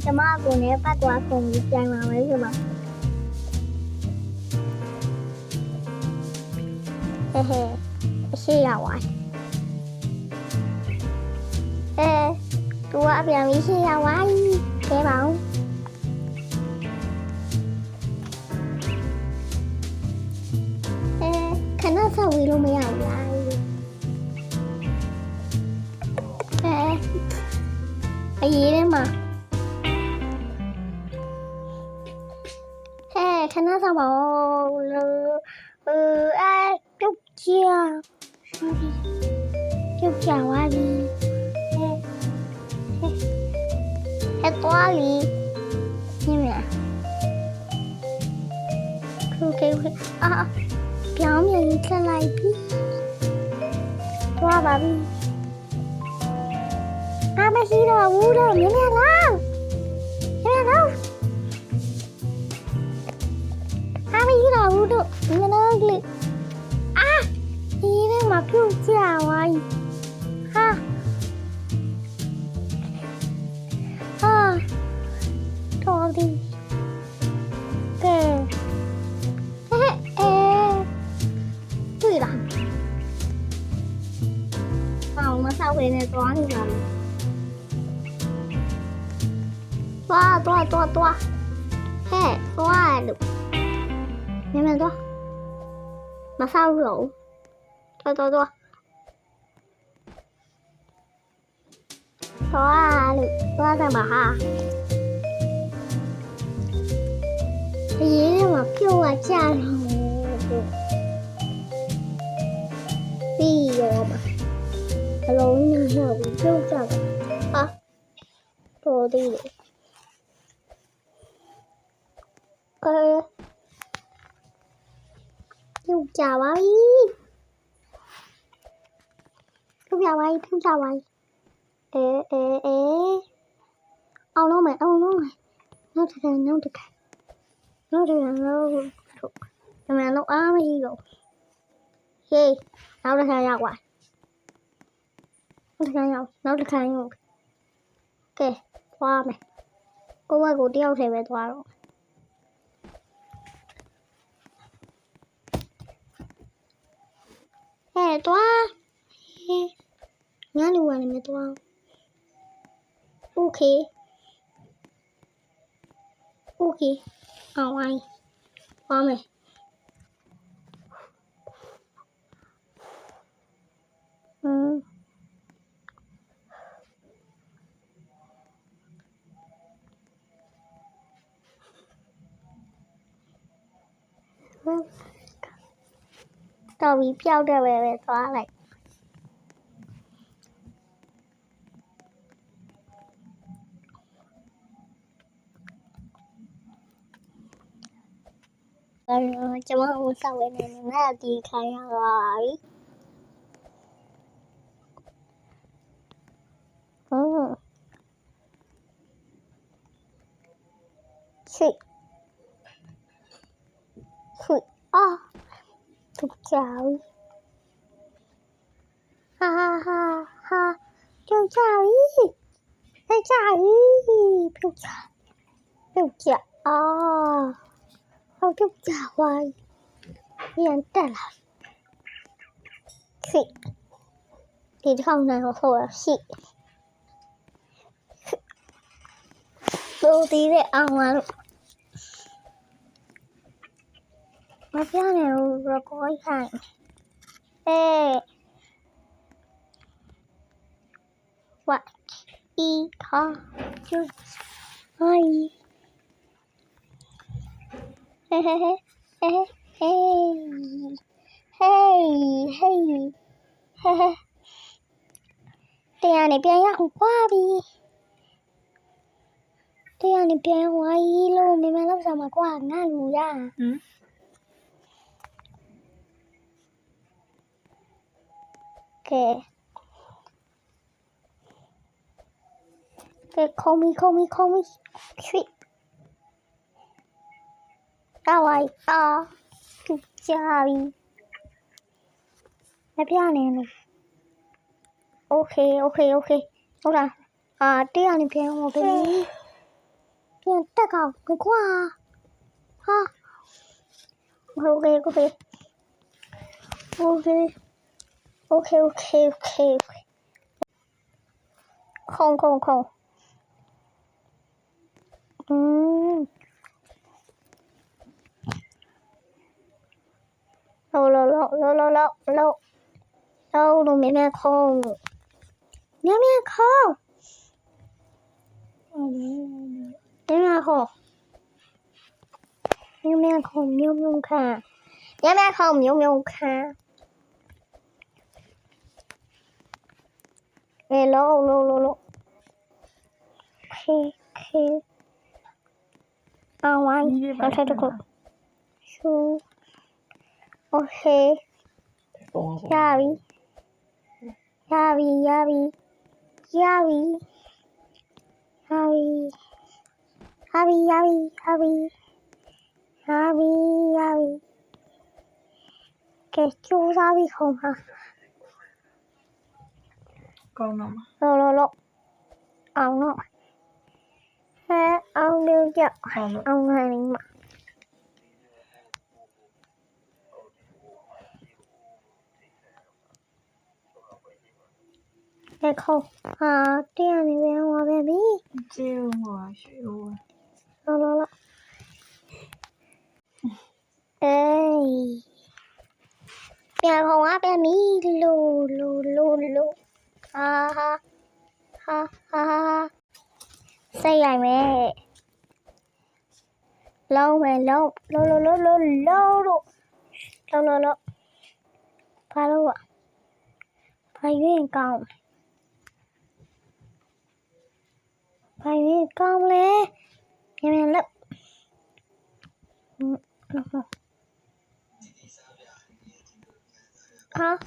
ကျမကိုနဲ့ပတ်သွားခုံပြီးပြန်လာမယ်ဆိုမှဟဲ့အရှိရဝိုင်းသူကအပြန်ပြီးရှိရဝိုင်းခဲပါဦးခဏဆောက်ဝေးလို့မရဘူးလားအရေးထဲမှာခဏဆောက်ပါဦးပြုတ်ကြဝါပြီသွားလီနေမလားပြောင်းပြန်ထက်လိုက်ပြီသွားပါပြီမရှိတော့ဘူးတော့မြင်ရလားမရှိတော့ဘူးတော့မြင်တော့လေဒီထဲမှာပြုတ်ကြဝိုင်းတော်ပြီကဲတွေ့လားမဆောက်ဝေးနေသွားနေပါဘူးသွားသွားလို့မြင်သွားမဆောက်လို့သွားလို့သွားတယ်မှာဟာဒီထဲမှာပြုတ်သွားကြတော့ပြီးရောမှာအလုံးနဲ့တော့ပြုတ်ကြတယ်တော်သေးတယ်ပြုတ်ကြပါပြီအောင်လုံးမယ်နောက်တစ်ခါဒီမှာတော့အားမရှိတော့ဟေးနောက်တစ်ခါရောက်သွားနောက်တစ်ခါကဲသွားမယ်ကိုယ့်ဘက်ကိုတယောက်ထဲပဲသွားတော့သွားငါလူဝင်နေသွားโอเคအောင်ဝိုင်းသွားမယ်တော်ပြီပျောက်တဲ့ပဲသွားလိုက်ကျွန်မဦးဆောက်ဝေးနေငါဒီခိုင်းရပါပြီရှိถูกใจถูกใจเขาถูกใจไว้เรียนแต่ละสิดีเท่านั้นเขาสิดูดีเลยเอามามาเที่ยวเนี่ยเราก็ใช่วัดอีทอจุดไอเฮ้တရားနေပြန်ရအောင်ကွာပြီတရားနေပြန်ဝိုင်းလို့မင်းမလောက်စားမှာကွာငါလူရကဲခုံမီချွိတာဝိုင်းသူကြပြီမပြနေလို့โอเคဟုတ်လားတရားနေပြန်အောင်ပြီ ပြန်တက်ကောင်းကွာဟာโอเคโอเคโอเคโอเคโอเคโอเคคงlâu rồi mẹ không nhớ kha lâu okay anh thấy được không okay Yavi cái chú Yavi không hả con nào mà lo ông nó thế ông đưa cho ông này mà Để không tiền này về ngoài baby chiêu ngoài chiêu lo ê nhà không á baby lu ha say dài mẹ lâu mẹ lâu phải lâu ạ phải nguyên con lên em lắm hả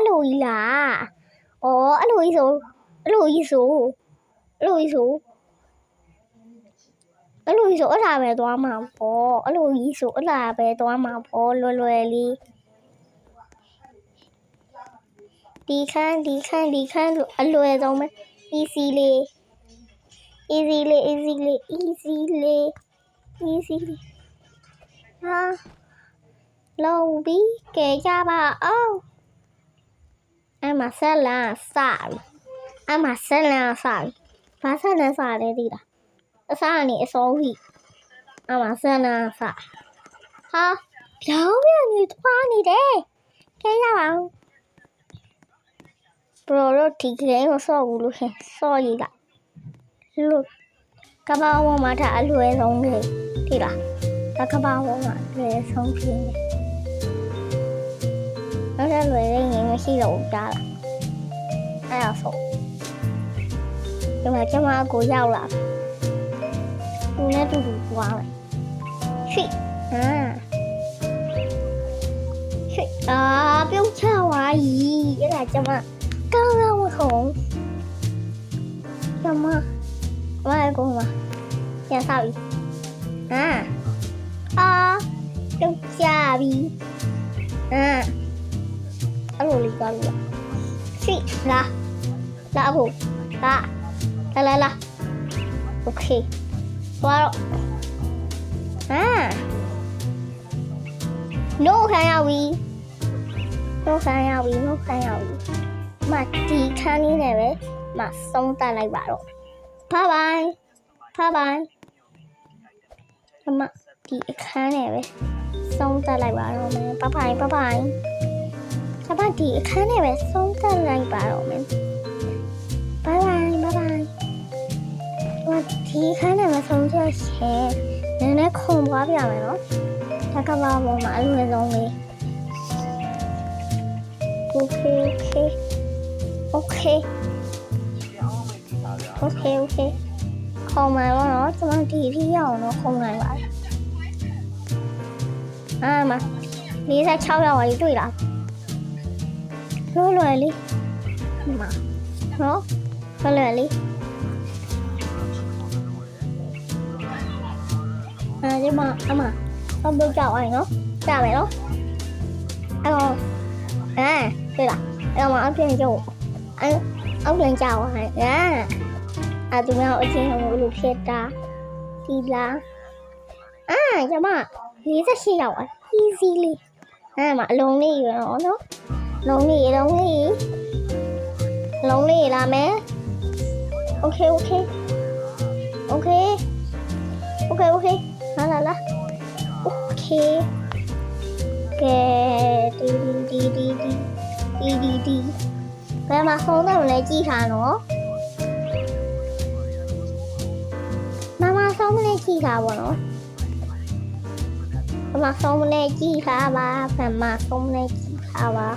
lùi là ồ lùi số là về toán mà phố lùi số là về toán mà phố lùi đi khăn lùi đâu mà easily ha lâu bí kể cha bà em mà sẽ là xài phá sẽ là xài đây đi đã xài này số gì em mà sẽ là xài ha cháu biết người thoa này đấy cái cha bà rồi thì cái nó so gì cả lúc các bạn mà thả lùi giống này thì là các bạn mà lùi xong thì nó sẽ lùi lên những cái khi đầu ra là ai là số nhưng mà chắc mà của nhau là tôi nói tôi đủ quá rồi biểu chào gì cái là chắc mà cao không khổ chắc mà mai cô mà nhà sao vậy trong cha đi alo lì con luôn xị là hổ là ok qua rồi no khai nào mà chỉ khăn như này đấy mà xong ta lại bảo rồi bye bye mà chỉ khăn này đấy xong ta lại bảo rồi mình bye bye các bạn chỉ khăn này đấy xong ta lại bảo rồi mình bye bye mà chỉ khăn này mà xong cho xe nên nó không quá biểu này nó các bạn một mã luôn rồi mình ok không mà nó cho nó thì dầu nó không này vậy mà đi ra sau rồi ấy tuổi đó lùi đi mà nó lùi đi nhưng mà không được chào ấy nó chào vậy đó tuổi là em mà ăn tiền cho အောက်လန်ကြောက်ဟဲ့အာသူများအချင်းဟိုလိုဖြစ်တာဒီလားကျမ48ရောက်อ่ะ easy လေးမှာအလုံးလေးရတော့နော်လုံးလေးလာမယ် okay လာ okay ကဲဒီဘယ်မှာဆုံးတော့လဲကြည့်ထားနော်မမဆုံးမလဲကြည့်ထားပါနော်ဘယ်မှာဆုံးမလဲကြည့်ထားပါ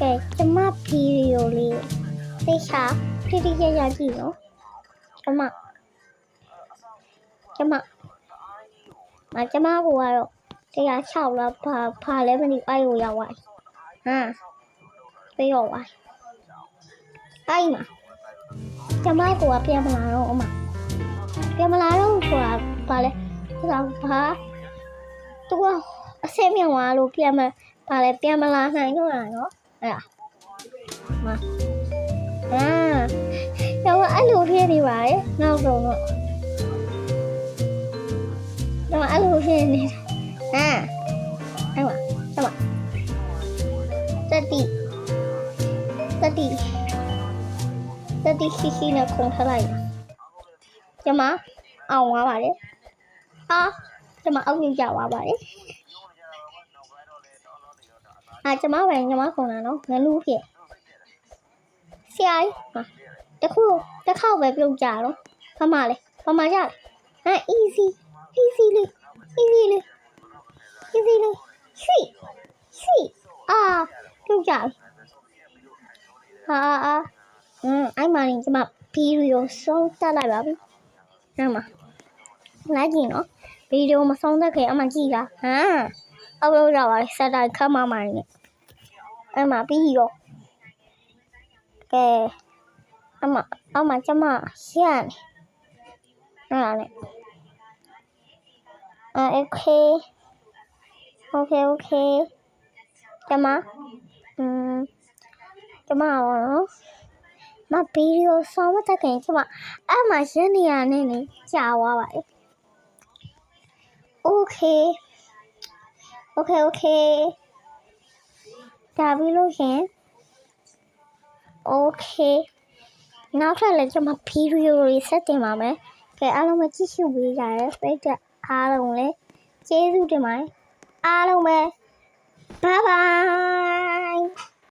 ကဲကျမဗီဒီယိုလေးသိချာတိတိကျကျကြည့်နော်ကျမကတော့106လောက်ဘာလဲမသိအဲ့ကိုရောက်သွားပြေရောက်သွားအဲ့မှာကျမကပြန်မလာတော့ပြန်မလာတော့ဆိုတာဘာလဲဘာသူကအဆင်မြောင်သွားလို့ပြန်မလာနိုင်တော့တာနော်အဲ့ဒါတော့အဲ့လိုဖြစ်နေပါတယ်နောက်တော့အဲ့လိုဖြစ်နေအဲ့မှာတတိရှိနဲ့ခုံထလိုက်ကျမအောင်သွားပါတယ်ကျမအောက်ကြီးကျသွားပါတယ်ကျမခုံတာနော်ငလူဖြစ်ဆရာကြီးတစ်ခေါက်ပဲပြုတ်ကြတော့ဖမကြတယ်easy လေးရှိပြုတ်ကြအဲ့မှာကျမဗီဒီယိုဆုံးတက်လိုက်ပါပြီအဲ့မှာလိုက်ကြည့်နော်ဗီဒီယိုမဆုံးသက်ခင်အမှကြည့်လားအောက်ရောက်ပါစက်တိုင်းခမမိုင်းနဲ့အဲ့မှာပြီးရောကဲအမကျမရှက်နေအဲ့ဒါနဲ့okay ကျမနော်မဗီဒီယိုဆောင်မတက်ခင်ကျမအဲ့မှာရနေရနဲ့နေကြာသွားပါလေ okay ဒါပြီးလို့ရှင် okay နောက်ထပ်လည်းကျမဗီဒီယိုတွေဆက်တင်ပါမယ်ကဲအားလုံးပဲကြည့်ရှုပေးကြရပိတ်တဲ့အားလုံးလည်းကျေးဇူးတင်ပါတယ်အားလုံးပဲ bye bye